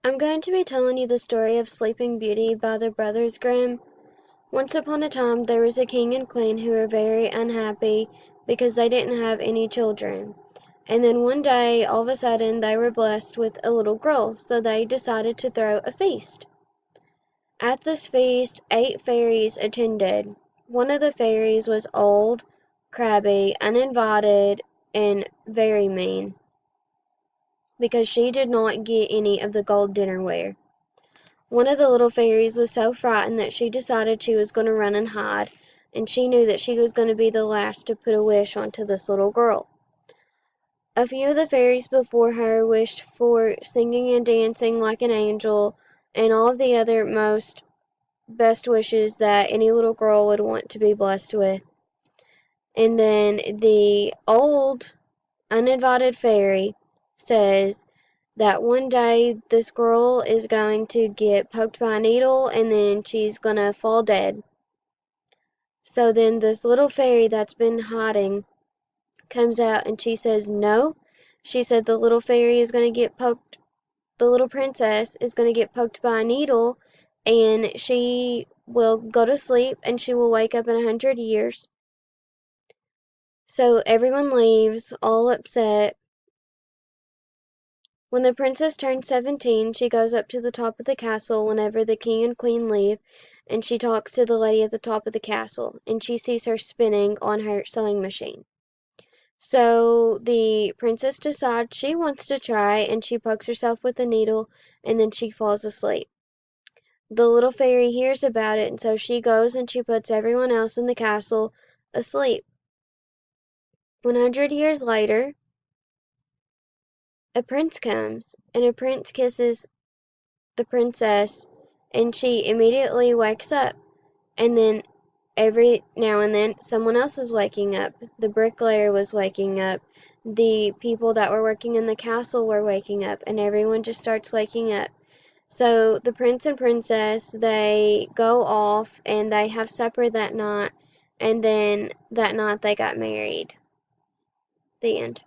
I'm going to be telling you the story of Sleeping Beauty by the Brothers Grimm. Once upon a time, there was a king and queen who were very unhappy because they didn't have any children. And then one day, all of a sudden, they were blessed with a little girl, so they decided to throw a feast. At this feast, 8 fairies attended. One of the fairies was old, crabby, uninvited, and very mean, because she did not get any of the gold dinnerware. One of the little fairies was so frightened that she decided she was going to run and hide, and she knew that she was going to be the last to put a wish onto this little girl. A few of the fairies before her wished for singing and dancing like an angel, and all of the other most best wishes that any little girl would want to be blessed with. And then the old uninvited fairy says that one day this girl is going to get poked by a needle and then she's gonna fall dead. So then this little fairy that's been hiding comes out and she says no. She said the little fairy is gonna get poked, the little princess is gonna get poked by a needle, and she will go to sleep and she will wake up in 100 years. So everyone leaves, all upset. When the princess turns 17, she goes up to the top of the castle whenever the king and queen leave, and she talks to the lady at the top of the castle, and she sees her spinning on her sewing machine. So the princess decides she wants to try, and she pokes herself with the needle, and then she falls asleep. The little fairy hears about it, and so she goes and she puts everyone else in the castle asleep. 100 years later, a prince comes, and a prince kisses the princess, and she immediately wakes up. And then every now and then, someone else is waking up. The bricklayer was waking up. The people that were working in the castle were waking up, and everyone just starts waking up. So the prince and princess, they go off and they have supper that night, and then that night they got married. The end.